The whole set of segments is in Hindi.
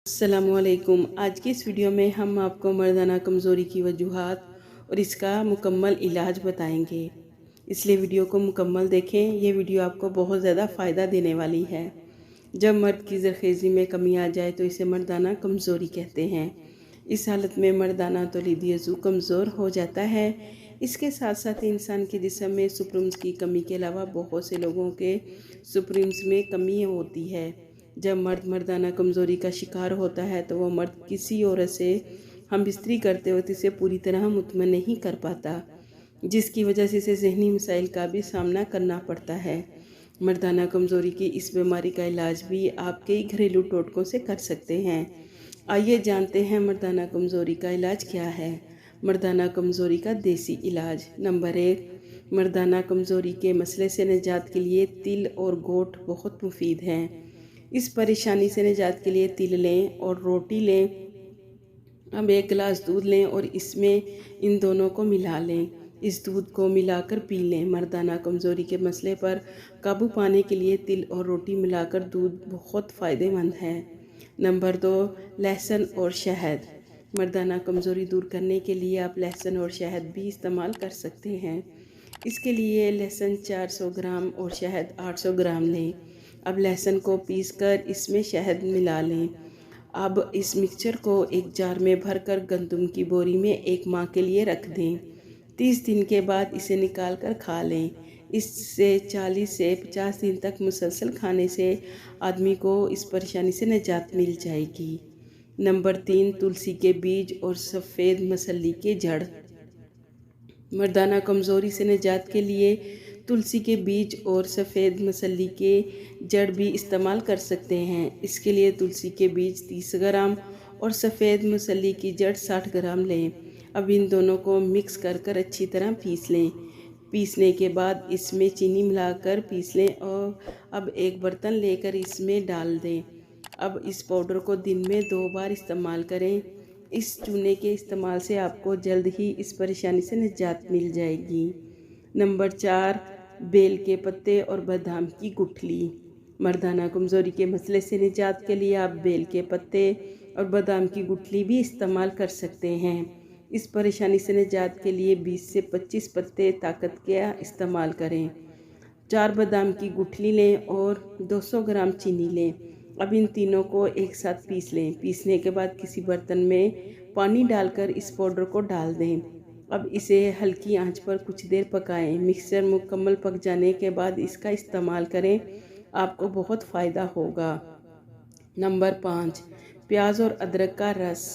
अस्सलामुअलैकुम। आज की इस वीडियो में हम आपको मर्दाना कमज़ोरी की वजूहात और इसका मुकम्मल इलाज बताएंगे, इसलिए वीडियो को मुकम्मल देखें। ये वीडियो आपको बहुत ज़्यादा फ़ायदा देने वाली है। जब मर्द की ज़रख़ेज़ी में कमी आ जाए तो इसे मर्दाना कमज़ोरी कहते हैं। इस हालत में मर्दाना तौलीदी अज़ू कमज़ोर हो जाता है। इसके साथ साथ इंसान के जिस्म में सुपरम्स की कमी के अलावा बहुत से लोगों के सुपरम्स में कमी होती है। जब मर्द मर्दाना कमज़ोरी का शिकार होता है तो वह मर्द किसी औरत से हम बिस्तरी करते वक्त इसे पूरी तरह मुतमईन नहीं कर पाता, जिसकी वजह से इसे ज़हनी मसाइल का भी सामना करना पड़ता है। मर्दाना कमज़ोरी की इस बीमारी का इलाज भी आप कई घरेलू टोटकों से कर सकते हैं। आइए जानते हैं मर्दाना कमज़ोरी का इलाज क्या है। मर्दाना कमज़ोरी का देसी इलाज। नंबर 1, मर्दाना कमज़ोरी के मसले से निजात के लिए तिल और गोट बहुत मुफीद हैं। इस परेशानी से निजात के लिए तिल लें और रोटी लें। अब 1 गिलास दूध लें और इसमें इन दोनों को मिला लें। इस दूध को मिलाकर पी लें। मर्दाना कमज़ोरी के मसले पर काबू पाने के लिए तिल और रोटी मिलाकर दूध बहुत फ़ायदेमंद है। नंबर 2, लहसुन और शहद। मर्दाना कमज़ोरी दूर करने के लिए आप लहसुन और शहद भी इस्तेमाल कर सकते हैं। इसके लिए लहसुन 400 ग्राम और शहद 800 ग्राम लें। अब लहसुन को पीसकर इसमें शहद मिला लें। अब इस मिक्सचर को एक जार में भरकर गंदम की बोरी में 1 माह के लिए रख दें। 30 दिन के बाद इसे निकाल कर खा लें। इससे 40 से 50 दिन तक मुसलसल खाने से आदमी को इस परेशानी से निजात मिल जाएगी। नंबर 3, तुलसी के बीज और सफ़ेद मसल्ली के जड़। मर्दाना कमज़ोरी से निजात के लिए तुलसी के बीज और सफ़ेद मसल्ली के जड़ भी इस्तेमाल कर सकते हैं। इसके लिए तुलसी के बीज 30 ग्राम और सफ़ेद मसल्ली की जड़ 60 ग्राम लें। अब इन दोनों को मिक्स कर अच्छी तरह पीस लें। पीसने के बाद इसमें चीनी मिलाकर पीस लें और अब एक बर्तन लेकर इसमें डाल दें। अब इस पाउडर को दिन में 2 बार इस्तेमाल करें। इस चूने के इस्तेमाल से आपको जल्द ही इस परेशानी से निजात मिल जाएगी। नंबर 4, बेल के पत्ते और बादाम की गुठली। मर्दाना कमज़ोरी के मसले से निजात के लिए आप बेल के पत्ते और बादाम की गुठली भी इस्तेमाल कर सकते हैं। इस परेशानी से निजात के लिए 20 से 25 पत्ते ताकत के इस्तेमाल करें। 4 बादाम की गुठली लें और 200 ग्राम चीनी लें। अब इन तीनों को एक साथ पीस लें। पीसने के बाद किसी बर्तन में पानी डालकर इस पाउडर को डाल दें। अब इसे हल्की आंच पर कुछ देर पकाएं। मिक्सचर मुकम्मल पक जाने के बाद इसका इस्तेमाल करें, आपको बहुत फ़ायदा होगा। नंबर 5, प्याज और अदरक का रस,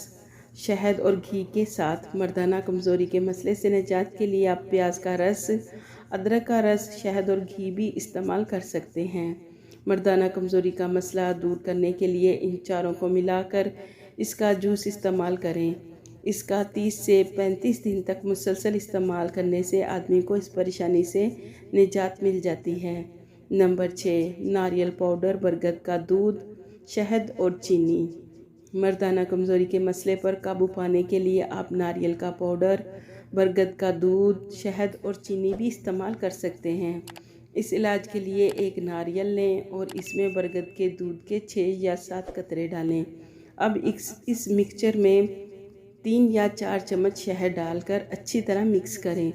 शहद और घी के साथ। मर्दाना कमज़ोरी के मसले से निजात के लिए आप प्याज का रस, अदरक का रस, शहद और घी भी इस्तेमाल कर सकते हैं। मर्दाना कमज़ोरी का मसला दूर करने के लिए इन चारों को मिलाकर इसका जूस इस्तेमाल करें। इसका 30 से 35 दिन तक मुसलसल इस्तेमाल करने से आदमी को इस परेशानी से निजात मिल जाती है। नंबर 6, नारियल पाउडर, बरगद का दूध, शहद और चीनी। मर्दाना कमज़ोरी के मसले पर काबू पाने के लिए आप नारियल का पाउडर, बरगद का दूध, शहद और चीनी भी इस्तेमाल कर सकते हैं। इस इलाज के लिए 1 नारियल लें और इसमें बरगद के दूध के 6 या 7 कतरे डालें। अब इस मिक्सचर में 3 या 4 चम्मच शहद डालकर अच्छी तरह मिक्स करें।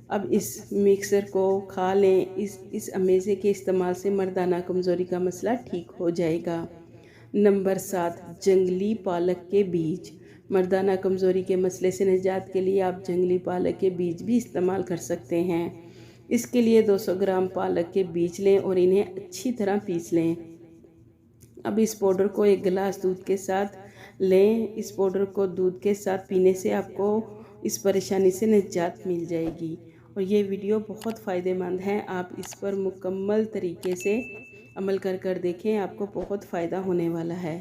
अब इस मिक्सर को खा लें। इस अमेज़े के इस्तेमाल से मर्दाना कमज़ोरी का मसला ठीक हो जाएगा। नंबर 7, जंगली पालक के बीज। मर्दाना कमज़ोरी के मसले से निजात के लिए आप जंगली पालक के बीज भी इस्तेमाल कर सकते हैं। इसके लिए 200 ग्राम पालक के बीज लें और इन्हें अच्छी तरह पीस लें। अब इस पाउडर को 1 गिलास दूध के साथ लें। इस पाउडर को दूध के साथ पीने से आपको इस परेशानी से निजात मिल जाएगी और ये वीडियो बहुत फ़ायदेमंद है। आप इस पर मुकम्मल तरीके से अमल कर देखें, आपको बहुत फ़ायदा होने वाला है।